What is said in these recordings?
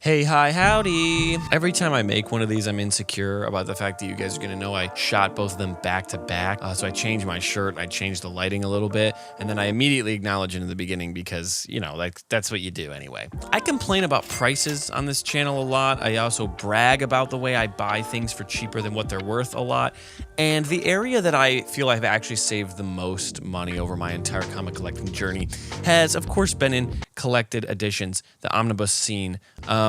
Hey, hi, howdy. Every time I make one of these, I'm insecure about the fact that you guys are going to know I shot both of them back to back. So I changed my shirt, I changed the lighting a little bit, and then I immediately acknowledge it in the beginning because, you know, that's what you do anyway. I complain about prices on this channel a lot. I also brag about the way I buy things for cheaper than what they're worth a lot. And the area that I feel I've actually saved the most money over my entire comic collecting journey has, of course, been in collected editions, the Omnibus scene.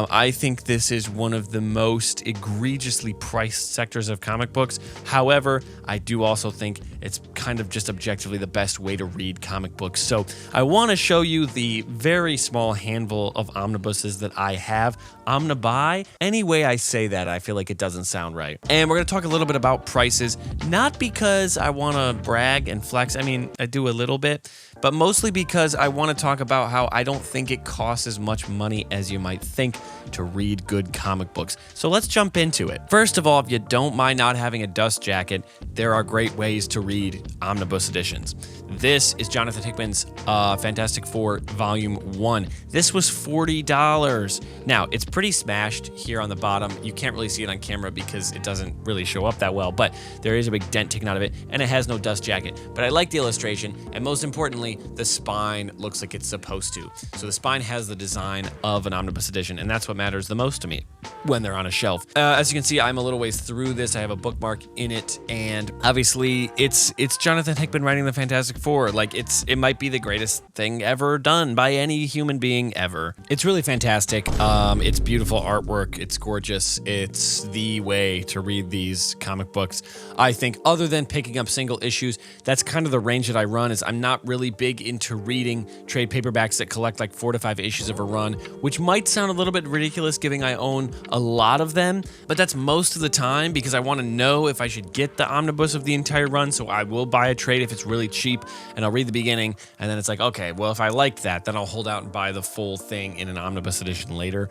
I think this is one of the most egregiously priced sectors of comic books. However, I do also think it's kind of just objectively the best way to read comic books. So I want to show you the very small handful of omnibuses that I have. Omnibuy, any way I say that, I feel like it doesn't sound right. And we're going to talk a little bit about prices, not because I want to brag and flex. I mean, I do a little bit, but mostly because I want to talk about how I don't think it costs as much money as you might think to read good comic books. So let's jump into it. First of all, if you don't mind not having a dust jacket, there are great ways to read omnibus editions. This is Jonathan Hickman's Fantastic Four Volume 1. This was $40. Now, it's pretty smashed here on the bottom. You can't really see it on camera because it doesn't really show up that well, but there is a big dent taken out of it, and it has no dust jacket. But I like the illustration, and most importantly, the spine looks like it's supposed to. So the spine has the design of an omnibus edition, and that's what matters the most to me when they're on a shelf. As you can see, I'm a little ways through this. I have a bookmark in it, and obviously it's Jonathan Hickman writing the Fantastic Four. Like, it might be the greatest thing ever done by any human being ever. It's really fantastic. It's beautiful artwork. It's gorgeous. It's the way to read these comic books. I think, other than picking up single issues, that's kind of the range that I run. Is I'm not really big into reading trade paperbacks that collect like 4 to 5 issues of a run, which might sound a little bit ridiculous given I own a lot of them, but that's most of the time because I want to know if I should get the omnibus of the entire run. So I will buy a trade if it's really cheap, and I'll read the beginning, and then it's like, okay, well, if I liked that, then I'll hold out and buy the full thing in an omnibus edition later,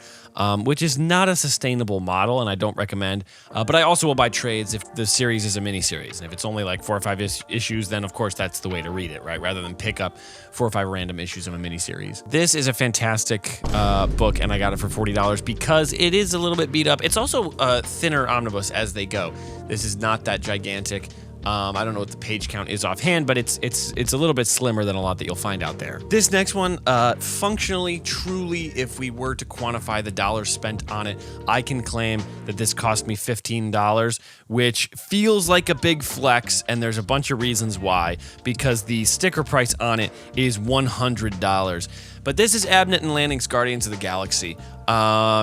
which is not a sustainable model, and I don't recommend. But I also will buy trades if the series is a mini-series, and if it's only like 4 or 5 issues, then of course that's the way to read it, right? Rather than pick up 4 or 5 random issues of a mini-series. This is a fantastic book, and I got it for $40 because it is a little bit beat up. It's also a thinner omnibus as they go. This is not that gigantic. I don't know what the page count is offhand, but it's a little bit slimmer than a lot that you'll find out there. This next one, functionally, truly, if we were to quantify the dollars spent on it, I can claim that this cost me $15, which feels like a big flex, and there's a bunch of reasons why, because the sticker price on it is $100. But this is Abnett and Lanning's Guardians of the Galaxy.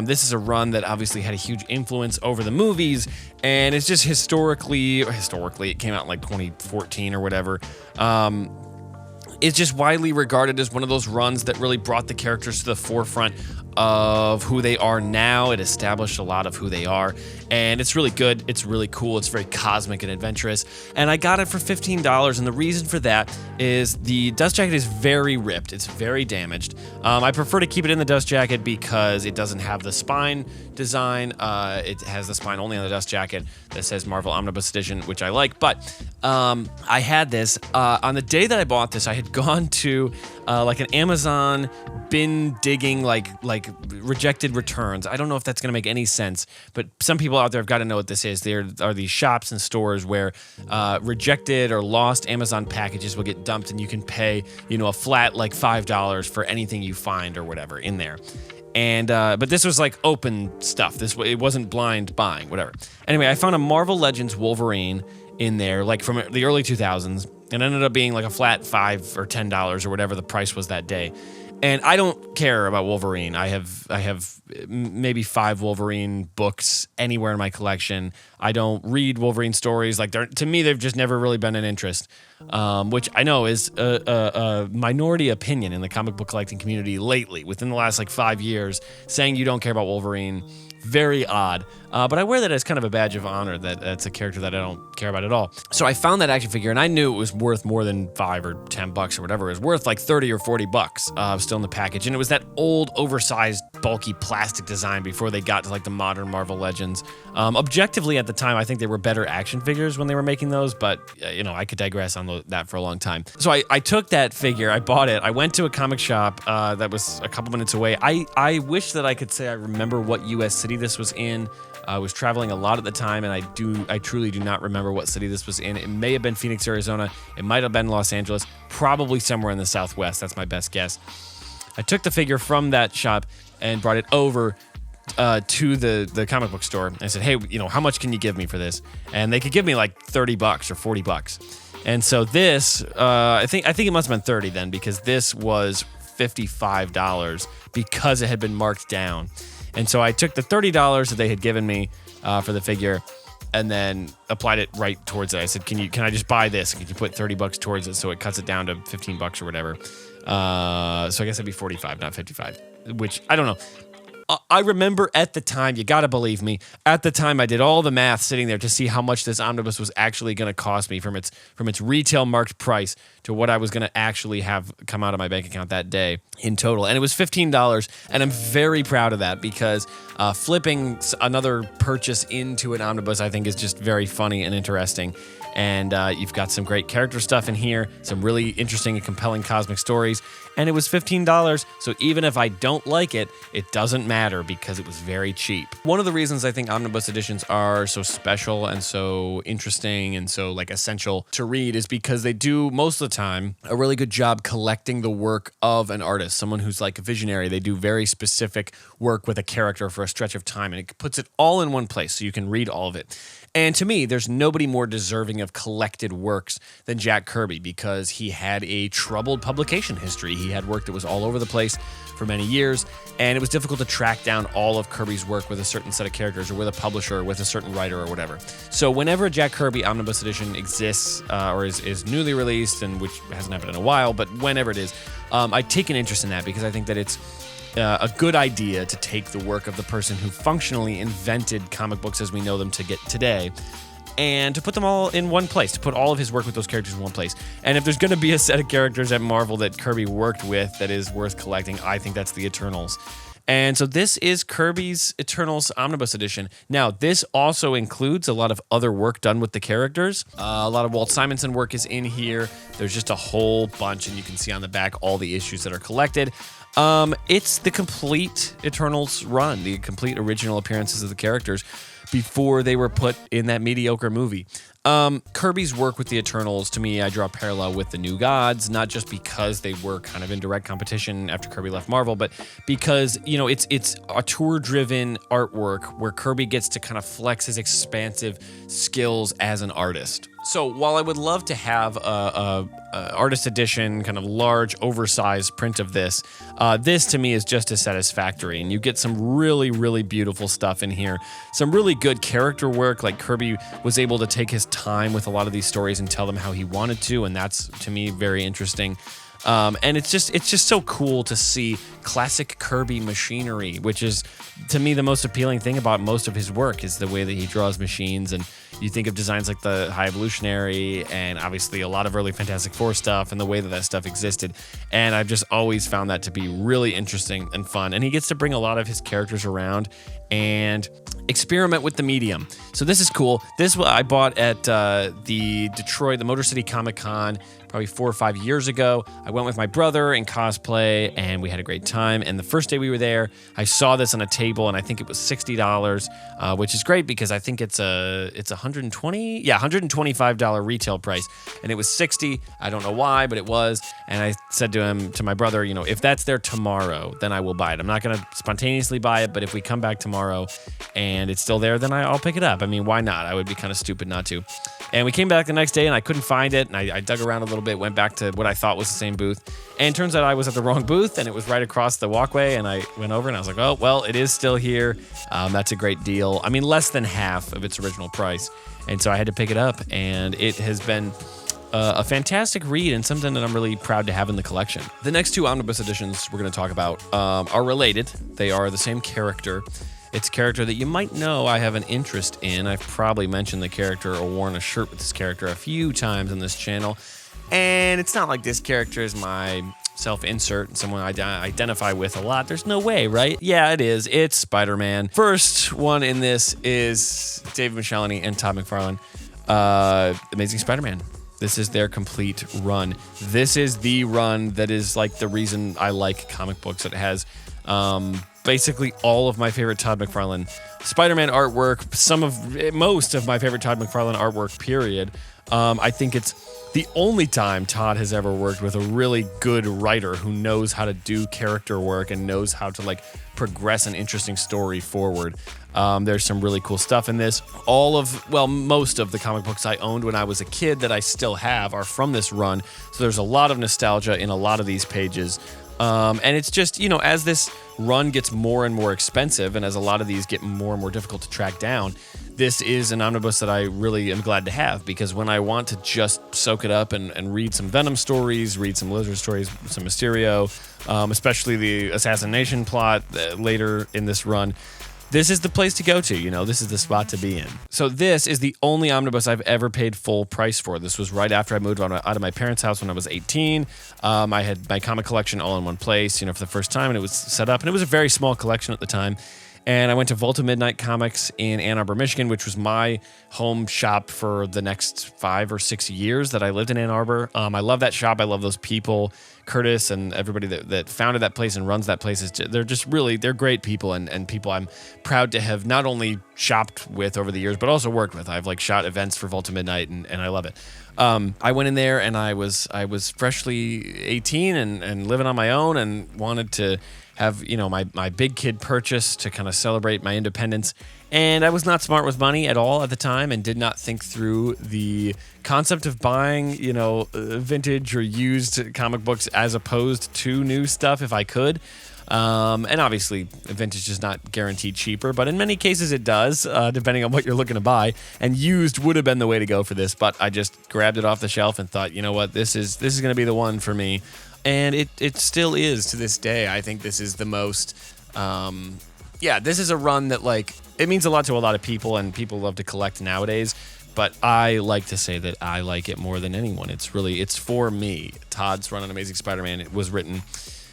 This is a run that obviously had a huge influence over the movies, and it's just historically, it came out in like 2014 or whatever. It's just widely regarded as one of those runs that really brought the characters to the forefront of who they are now. It established a lot of who they are, and it's really good. It's really cool. It's very cosmic and adventurous, and I got it for $15, and the reason for that is the dust jacket is very ripped. It's very damaged. I prefer to keep it in the dust jacket because it doesn't have the spine design. It has the spine only on the dust jacket that says Marvel Omnibus Edition, which I like, but I had this. On the day that I bought this, I had gone to like an Amazon bin digging, like rejected returns. I don't know if that's going to make any sense, but some people out there have got to know what this is. There are these shops and stores where rejected or lost Amazon packages will get dumped, and you can pay, a flat like $5 for anything you find or whatever in there. And but this was like open stuff. It wasn't blind buying, whatever. Anyway, I found a Marvel Legends Wolverine in there, like from the early 2000s, and it ended up being like a flat $5 or $10 or whatever the price was that day. And I don't care about Wolverine. I have maybe 5 Wolverine books anywhere in my collection. I don't read Wolverine stories. Like, to me, they've just never really been an interest, which I know is a minority opinion in the comic book collecting community lately, within the last like 5 years, saying you don't care about Wolverine. Very odd. But I wear that as kind of a badge of honor that that's a character that I don't care about at all. So I found that action figure, and I knew it was worth more than $5 or $10 or whatever. It was worth like $30 or $40. Still still in the package. And it was that old, oversized, bulky plastic design before they got to like the modern Marvel Legends. Objectively, at the time, I think they were better action figures when they were making those, but I could digress on that for a long time. So I took that figure, I bought it, I went to a comic shop that was a couple minutes away. I wish that I could say I remember what U.S. city this was in. I was traveling a lot at the time, and I truly do not remember what city this was in. It may have been Phoenix, Arizona. It might have been Los Angeles. Probably somewhere in the Southwest. That's my best guess. I took the figure from that shop and brought it over to the comic book store. I said, hey, how much can you give me for this? And they could give me like $30 or $40. And so this, I think it must have been 30 then, because this was $55 because it had been marked down. And so I took the $30 that they had given me for the figure and then applied it right towards it. I said, can I just buy this? Can you put $30 towards it so it cuts it down to $15 or whatever? So I guess it'd be 45, not 55, which I don't know. I remember at the time, you got to believe me, at the time I did all the math sitting there to see how much this omnibus was actually going to cost me from its retail marked price to what I was going to actually have come out of my bank account that day in total. And it was $15, and I'm very proud of that because flipping another purchase into an omnibus I think is just very funny and interesting. And you've got some great character stuff in here, some really interesting and compelling cosmic stories, and it was $15, so even if I don't like it, it doesn't matter because it was very cheap. One of the reasons I think omnibus editions are so special and so interesting and so essential to read is because they do, most of the time, a really good job collecting the work of an artist, someone who's like a visionary. They do very specific work with a character for a stretch of time, and it puts it all in one place so you can read all of it. And to me, there's nobody more deserving of collected works than Jack Kirby because he had a troubled publication history. He had work that was all over the place for many years, and it was difficult to track down all of Kirby's work with a certain set of characters or with a publisher or with a certain writer or whatever. So whenever a Jack Kirby Omnibus Edition exists or is newly released, and which hasn't happened in a while, but whenever it is, I take an interest in that because I think that it's a good idea to take the work of the person who functionally invented comic books as we know them to get today and to put them all in one place, to put all of his work with those characters in one place. And if there's going to be a set of characters at Marvel that Kirby worked with that is worth collecting, I think that's the Eternals. And so this is Kirby's Eternals Omnibus Edition. Now, this also includes a lot of other work done with the characters. A lot of Walt Simonson work is in here. There's just a whole bunch, and you can see on the back all the issues that are collected. It's the complete Eternals run, the complete original appearances of the characters before they were put in that mediocre movie. Kirby's work with the Eternals, to me, I draw a parallel with the New Gods, not just because they were kind of in direct competition after Kirby left Marvel, but because, it's a tour-driven artwork where Kirby gets to kind of flex his expansive skills as an artist. So while I would love to have a artist edition, kind of large, oversized print of this, this to me is just as satisfactory. And you get some really, really beautiful stuff in here. Some really good character work, like Kirby was able to take his time with a lot of these stories and tell them how he wanted to, and that's, to me, very interesting. And it's just so cool to see classic Kirby machinery, which is, to me, the most appealing thing about most of his work is the way that he draws machines. And you think of designs like the High Evolutionary and obviously a lot of early Fantastic Four stuff and the way that stuff existed. And I've just always found that to be really interesting and fun. And he gets to bring a lot of his characters around and experiment with the medium. So this is cool. This I bought at the Motor City Comic Con probably 4 or 5 years ago. I went with my brother in cosplay, and we had a great time. And the first day we were there, I saw this on a table, and I think it was $60, which is great because I think it's $125 retail price, and it was $60. I don't know why, but it was. And I said to my brother, if that's there tomorrow, then I will buy it. I'm not going to spontaneously buy it, but if we come back tomorrow and it's still there, then I'll pick it up. I mean, why not? I would be kind of stupid not to. And we came back the next day, and I couldn't find it, and I dug around a little bit, went back to what I thought was the same booth, and it turns out I was at the wrong booth, and it was right across the walkway, and I went over, and I was like, oh, well, it is still here. That's a great deal. I mean, less than half of its original price, and so I had to pick it up, and it has been a fantastic read and something that I'm really proud to have in the collection. The next two omnibus editions we're going to talk about are related. They are the same character. It's a character that you might know I have an interest in. I've probably mentioned the character or worn a shirt with this character a few times on this channel. And it's not like this character is my self-insert and someone I identify with a lot. There's no way, right? Yeah, it is. It's Spider-Man. First one in this is David Michelinie and Todd McFarlane. Amazing Spider-Man. This is their complete run. This is the run that is like the reason I like comic books. It has basically all of my favorite Todd McFarlane Spider-Man artwork, most of my favorite Todd McFarlane artwork, period. I think it's the only time Todd has ever worked with a really good writer who knows how to do character work and knows how to like progress an interesting story forward. There's some really cool stuff in this. Most of the comic books I owned when I was a kid that I still have are from this run. So there's a lot of nostalgia in a lot of these pages. And it's just, as this run gets more and more expensive and as a lot of these get more and more difficult to track down, this is an omnibus that I really am glad to have, because when I want to just soak it up and read some Venom stories, read some Lizard stories, some Mysterio, especially the assassination plot later in this run, this is the place to go to, this is the spot to be in. So this is the only omnibus I've ever paid full price for. This was right after I moved out of my parents' house when I was 18. I had my comic collection all in one place, for the first time, and it was set up, and it was a very small collection at the time. And I went to Volta Midnight Comics in Ann Arbor, Michigan, which was my home shop for the next 5 or 6 years that I lived in Ann Arbor. I love that shop. I love those people. Curtis and everybody that founded that place and runs that place, they're great people and people I'm proud to have not only shopped with over the years, but also worked with. I've shot events for Volta Midnight and I love it. I went in there and I was freshly 18 and living on my own and wanted to have, my big kid purchase to kind of celebrate my independence. And I was not smart with money at all at the time and did not think through the concept of buying, vintage or used comic books as opposed to new stuff if I could. And obviously, vintage is not guaranteed cheaper, but in many cases it does, depending on what you're looking to buy. And used would have been the way to go for this, but I just grabbed it off the shelf and thought, this is going to be the one for me. And it still is to this day. I think this is the most, this is a run that it means a lot to a lot of people, and people love to collect nowadays. But I like to say that I like it more than anyone. It's for me. Todd's run on Amazing Spider-Man, it was written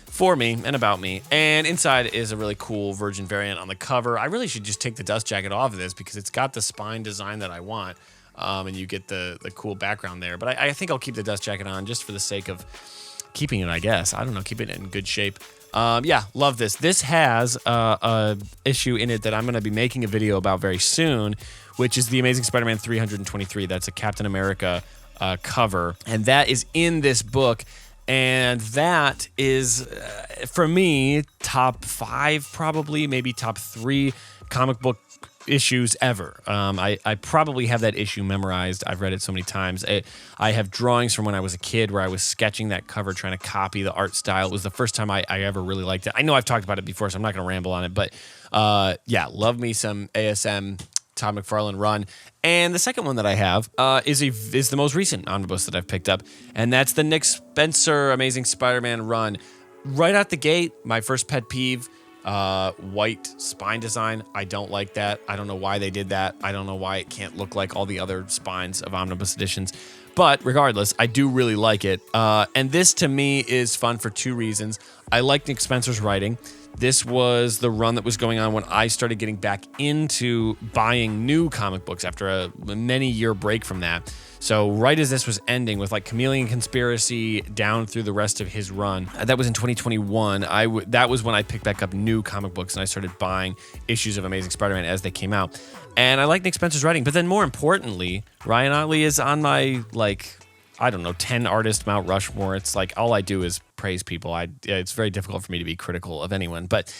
for me and about me. And inside is a really cool Virgin variant on the cover. I really should just take the dust jacket off of this because it's got the spine design that I want. And you get the cool background there. But I think I'll keep the dust jacket on just for the sake of keeping it, I guess. I don't know, keeping it in good shape. Love this. This has a issue in it that I'm going to be making a video about very soon, which is the Amazing Spider-Man 323. That's a Captain America cover, and that is in this book. And that is, for me, top 5, probably, maybe top 3 comic book issues ever. I probably have that issue memorized. I've read it so many times. I have drawings from when I was a kid where I was sketching that cover, trying to copy the art style. It was the first time I ever really liked it. I know I've talked about it before, so I'm not going to ramble on it, but love me some ASM Todd McFarlane run. And the second one that I have is the most recent omnibus that I've picked up, and that's the Nick Spencer Amazing Spider-Man run. Right out the gate, my first pet peeve, white spine design. I don't like that. I don't know why they did that. I don't know why it can't look like all the other spines of omnibus editions. But regardless, I do really like it. And this to me is fun for 2 reasons. I like Nick Spencer's writing. This was the run that was going on when I started getting back into buying new comic books after a many-year break from that. So right as this was ending with Chameleon Conspiracy down through the rest of his run, that was in 2021, that was when I picked back up new comic books and I started buying issues of Amazing Spider-Man as they came out. And I like Nick Spencer's writing, but then more importantly, Ryan Ottley is on my, 10 artist Mount Rushmore. It's all I do is praise people. It's very difficult for me to be critical of anyone, but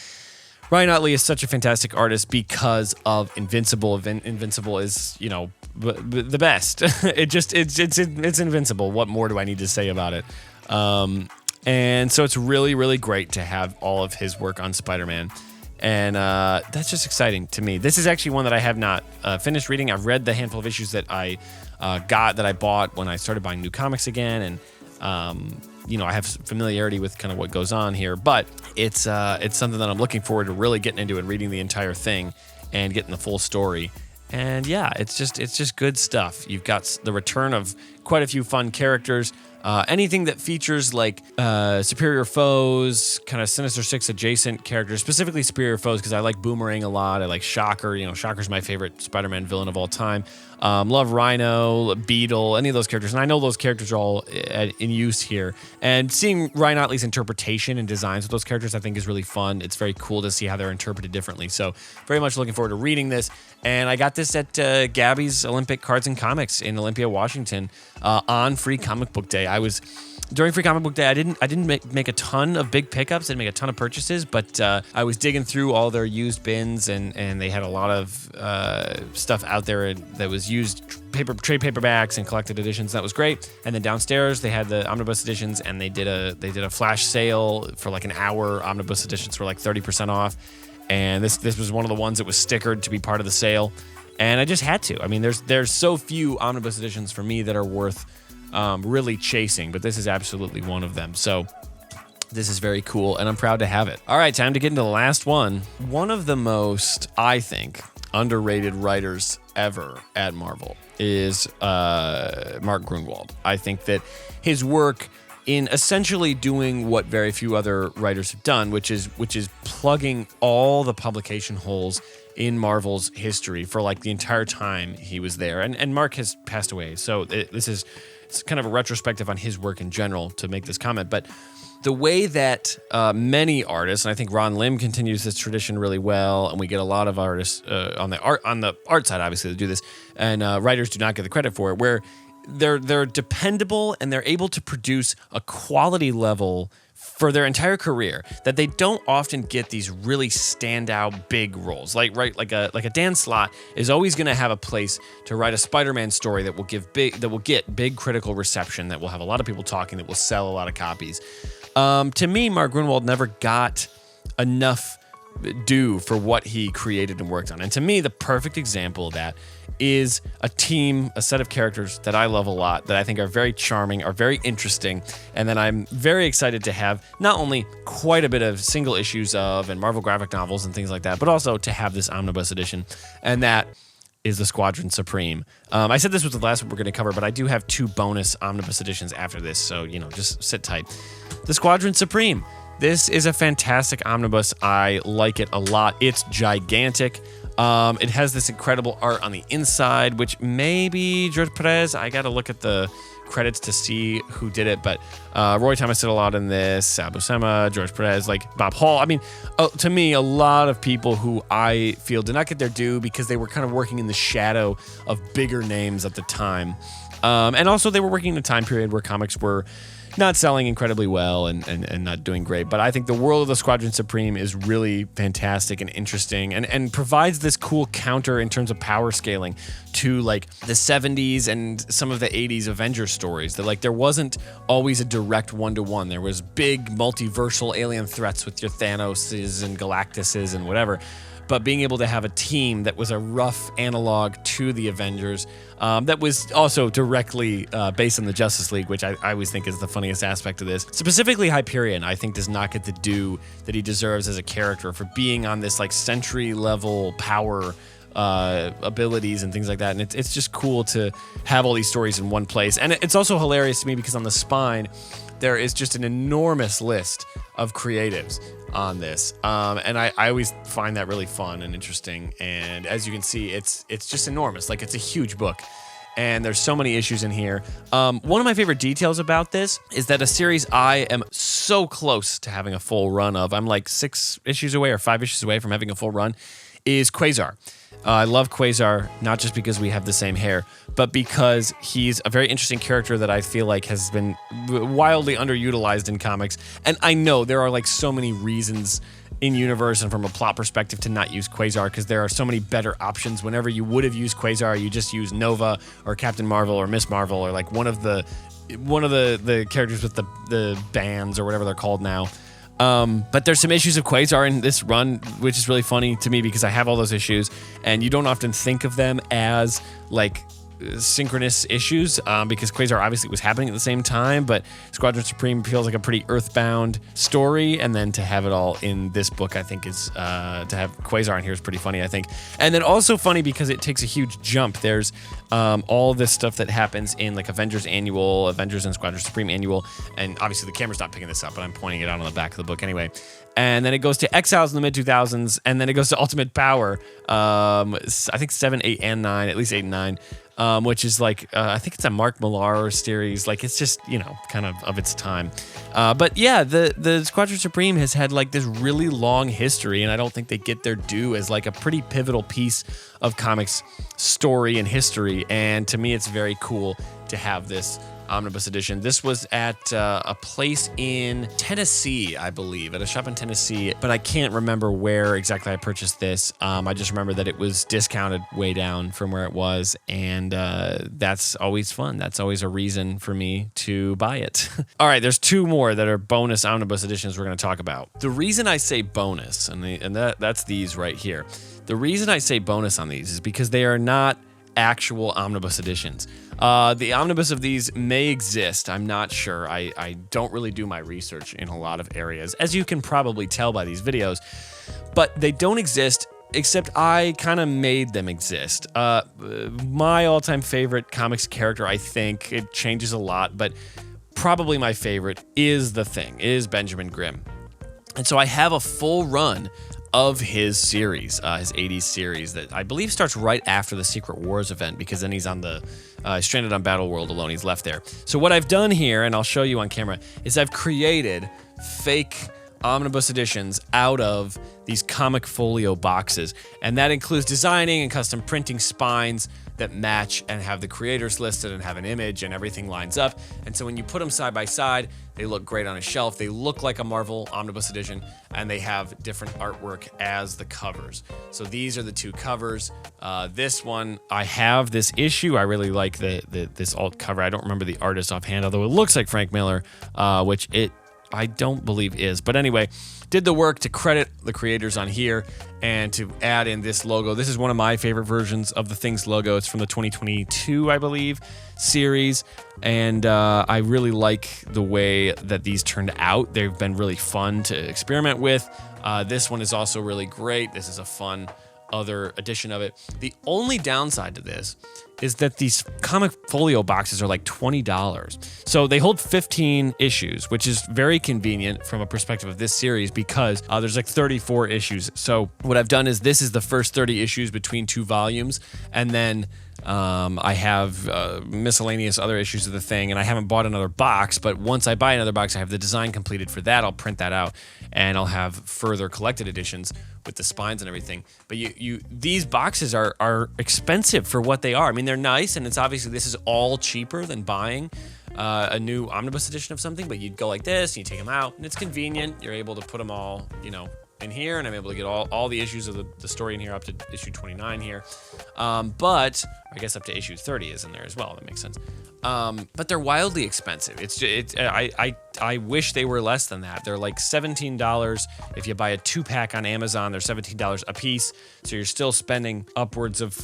Ryan Ottley is such a fantastic artist because of Invincible. Invincible is, the best. It's Invincible. What more do I need to say about it? And so it's really, really great to have all of his work on Spider-Man. And that's just exciting to me. This is actually one that I have not finished reading. I've read the handful of issues that I bought when I started buying new comics again, and I have familiarity with kind of what goes on here. But it's something that I'm looking forward to really getting into and reading the entire thing and getting the full story. And it's just good stuff. You've got the return of quite a few fun characters. Anything that features like superior foes, kind of Sinister Six adjacent characters, specifically superior foes, because I like Boomerang a lot. I like Shocker. Shocker's my favorite Spider-Man villain of all time. Love Rhino, Beetle, any of those characters. And I know those characters are all in use here. And seeing Ryan Otley's interpretation and designs of those characters, I think, is really fun. It's very cool to see how they're interpreted differently. So very much looking forward to reading this. And I got this at Gabby's Olympic Cards and Comics in Olympia, Washington, on Free Comic Book Day. During Free Comic Book Day, I didn't make a ton of big pickups, didn't make a ton of purchases, but I was digging through all their used bins, and they had a lot of stuff out there that was used trade paperbacks and collected editions. That was great. And then downstairs they had the omnibus editions, and they did a flash sale for like an hour. Omnibus editions were like 30% off, and this was one of the ones that was stickered to be part of the sale, and I just had to. I mean, there's so few omnibus editions for me that are worth really chasing, but this is absolutely one of them. So this is very cool, and I'm proud to have it. All right, time to get into the last one. One of the most, I think, underrated writers ever at Marvel is Mark Gruenwald. I think that his work in essentially doing what very few other writers have done, which is plugging all the publication holes in Marvel's history for like the entire time he was there. And Mark has passed away, so it's kind of a retrospective on his work in general to make this comment. But the way that many artists, and I think Ron Lim continues this tradition really well, and we get a lot of artists on the art side, obviously, to do this, and writers do not get the credit for it, where they're dependable and they're able to produce a quality level for their entire career that they don't often get these really standout big roles. Like a Dan Slott is always going to have a place to write a Spider-Man story that will get big critical reception, that will have a lot of people talking, that will sell a lot of copies. To me, Mark Gruenwald never got enough due for what he created and worked on. And to me, the perfect example of that is a set of characters that I love a lot, that I think are very charming, are very interesting, and that I'm very excited to have not only quite a bit of single issues of and Marvel graphic novels and things like that, but also to have this omnibus edition, and that is the Squadron Supreme. I said this was the last one we're going to cover, but I do have 2 bonus omnibus editions after this, so just sit tight. The Squadron Supreme. This is a fantastic omnibus. I like it a lot. It's gigantic. It has this incredible art on the inside, which may be George Perez. I got to look at the credits to see who did it, but Roy Thomas did a lot in this, Sal Buscema, George Perez, like Bob Hall. I mean, to me, a lot of people who I feel did not get their due because they were kind of working in the shadow of bigger names at the time. And also they were working in a time period where comics were not selling incredibly well and not doing great. But I think the world of the Squadron Supreme is really fantastic and interesting and provides this cool counter in terms of power scaling to like the 70s and some of the 80s Avengers stories. That like there wasn't always a direct one-to-one. There was big multiversal alien threats with your Thanoses and Galactuses and whatever. But being able to have a team that was a rough analog to the Avengers, that was also directly based on the Justice League, which I always think is the funniest aspect of this. Specifically, Hyperion, I think, does not get the due that he deserves as a character for being on this like Sentry-level power abilities and things like that. And it's just cool to have all these stories in one place. And it's also hilarious to me because on the spine, there is just an enormous list of creatives on this. And I always find that really fun and interesting. And as you can see, it's just enormous. Like, it's a huge book. And there's so many issues in here. One of my favorite details about this is that a series I am so close to having a full run of, I'm like 6 issues away or 5 issues away from having a full run, is Quasar. I love Quasar, not just because we have the same hair, but because he's a very interesting character that I feel like has been wildly underutilized in comics. And I know there are like so many reasons in universe and from a plot perspective to not use Quasar, because there are so many better options. Whenever you would have used Quasar, you just use Nova or Captain Marvel or Miss Marvel or like one of the characters with the bands or whatever they're called now. But there's some issues of Quasar in this run, which is really funny to me because I have all those issues, and you don't often think of them as like synchronous issues because Quasar obviously was happening at the same time, but Squadron Supreme feels like a pretty earthbound story, and then to have it all in this book, I think is to have Quasar in here is pretty funny, I think. And then also funny because it takes a huge jump. There's all this stuff that happens in like Avengers Annual, Avengers and Squadron Supreme Annual, and obviously the camera's not picking this up, but I'm pointing it out on the back of the book anyway. And then it goes to Exiles in the mid-2000s, and then it goes to Ultimate Power, I think 7, 8, and 9, at least 8 and 9, which is like, I think it's a Mark Millar series. Like, it's just, you know, kind of its time. But yeah, the Squadron Supreme has had like this really long history, and I don't think they get their due as like a pretty pivotal piece of comics story and history. And to me, it's very cool to have this Omnibus edition. This was at a place in Tennessee, I believe, at a shop in Tennessee, but I can't remember where exactly I purchased this. I just remember that it was discounted way down from where it was, and that's always fun. That's always a reason for me to buy it. All right, there's 2 more that are bonus Omnibus editions we're going to talk about. The reason I say bonus, and that's these right here. The reason I say bonus on these is because they are not actual Omnibus editions. The Omnibus of these may exist. I'm not sure. I don't really do my research in a lot of areas, as you can probably tell by these videos, but they don't exist, except I kind of made them exist. My all-time favorite comics character, I think, it changes a lot, but probably my favorite is the Thing, is Benjamin Grimm. And so I have a full run of his series, his 80s series that I believe starts right after the Secret Wars event, because then he's on the stranded on Battle World alone. He's left there. So what I've done here, and I'll show you on camera, is I've created fake Omnibus editions out of these comic folio boxes, and that includes designing and custom printing spines that match and have the creators listed and have an image and everything lines up. And so when you put them side by side, they look great on a shelf. They look like a Marvel Omnibus edition, and they have different artwork as the covers. So these are the 2 covers. This one, I have this issue. I really like this alt cover. I don't remember the artist offhand, although it looks like Frank Miller, which I don't believe is. But anyway, did the work to credit the creators on here and to add in this logo. This is one of my favorite versions of the Things logo. It's from the 2022, I believe, series. And I really like the way that these turned out. They've been really fun to experiment with. This one is also really great. This is a fun other edition of it. The only downside to this is that these comic folio boxes are like $20. So they hold 15 issues, which is very convenient from a perspective of this series because there's like 34 issues. So what I've done is this is the first 30 issues between 2 volumes, and then I have miscellaneous other issues of the Thing, and I haven't bought another box, but once I buy another box, I have the design completed for that. I'll print that out, and I'll have further collected editions with the spines and everything. But these boxes are expensive for what they are. I mean, they're nice, and it's obviously this is all cheaper than buying a new Omnibus edition of something, but you'd go like this, and you take them out, and it's convenient. You're able to put them all, in here, and I'm able to get all the issues of the story in here up to issue 29 here. But I guess up to issue 30 is in there as well. That makes sense. But they're wildly expensive. I wish they were less than that. They're like $17. If you buy a 2-pack on Amazon, they're $17 a piece. So you're still spending upwards of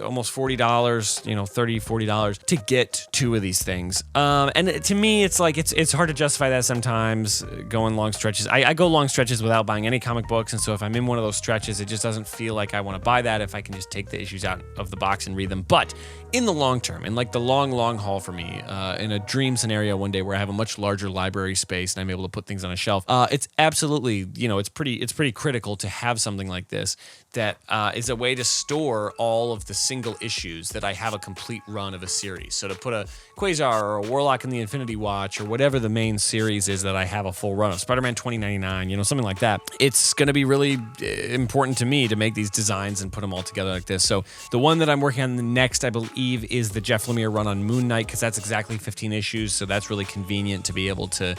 almost $40, $30, $40 to get 2 of these things. And to me, it's like, it's hard to justify that sometimes going long stretches. I go long stretches without buying any comic books. And so if I'm in one of those stretches, it just doesn't feel like I want to buy that if I can just take the issues out of the box and read them. But in the long term, in like the long haul for me, in a dream scenario one day where I have a much larger library space and I'm able to put things on a shelf, it's absolutely, it's pretty critical to have something like this that is a way to store all of the single issues that I have a complete run of a series. So to put a Quasar or a Warlock in the Infinity Watch or whatever the main series is that I have a full run of, Spider-Man 2099, something like that, it's going to be really important to me to make these designs and put them all together like this. So the one that I'm working on next, I believe, is the Jeff Lemire run on Moon Knight, because that's exactly 15 issues, so that's really convenient to be able to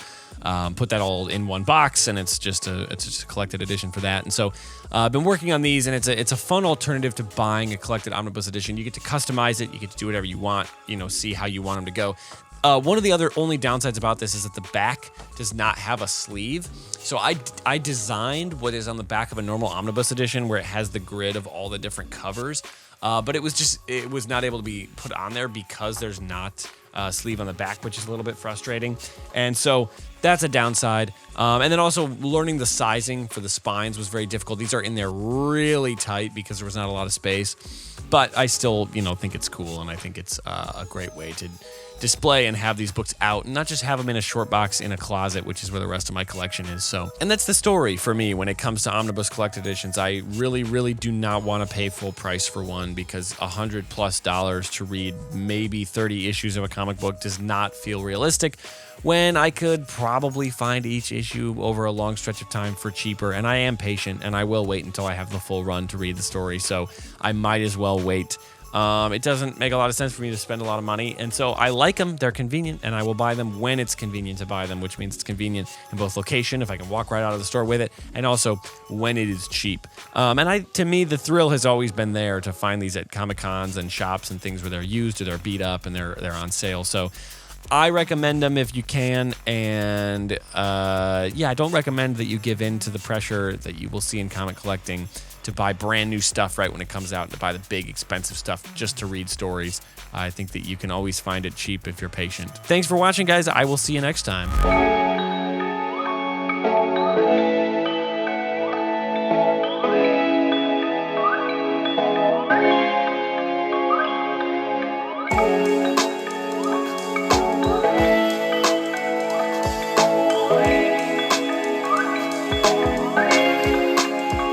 put that all in one box, and it's just a collected edition for that. And so I've been working on these, and it's a fun alternative to buying a collected omnibus edition. You get to customize it, you get to do whatever you want, see how you want them to go. One of the only downsides about this is that the back does not have a sleeve. So I designed what is on the back of a normal omnibus edition, where it has the grid of all the different covers. but it was not able to be put on there because there's not a sleeve on the back, which is a little bit frustrating. And so that's a downside. And then also learning the sizing for the spines was very difficult. These are in there really tight because there was not a lot of space, but I still, think it's cool. And I think it's a great way to display and have these books out and not just have them in a short box in a closet, which is where the rest of my collection is. So, and that's the story for me when it comes to Omnibus collected editions. I really, really do not want to pay full price for one because $100+ to read maybe 30 issues of a comic book does not feel realistic when I could probably find each issue over a long stretch of time for cheaper. And I am patient and I will wait until I have the full run to read the story. So I might as well wait. It doesn't make a lot of sense for me to spend a lot of money, and so I like them. They're convenient, and I will buy them when it's convenient to buy them, which means it's convenient in both location, if I can walk right out of the store with it, and also when it is cheap. To me, the thrill has always been there to find these at Comic-Cons and shops and things where they're used or they're beat up and they're on sale. So I recommend them if you can, and I don't recommend that you give in to the pressure that you will see in comic collecting to buy brand new stuff right when it comes out, and to buy the big expensive stuff just to read stories. I think that you can always find it cheap if you're patient. Thanks for watching, guys. I will see you next time.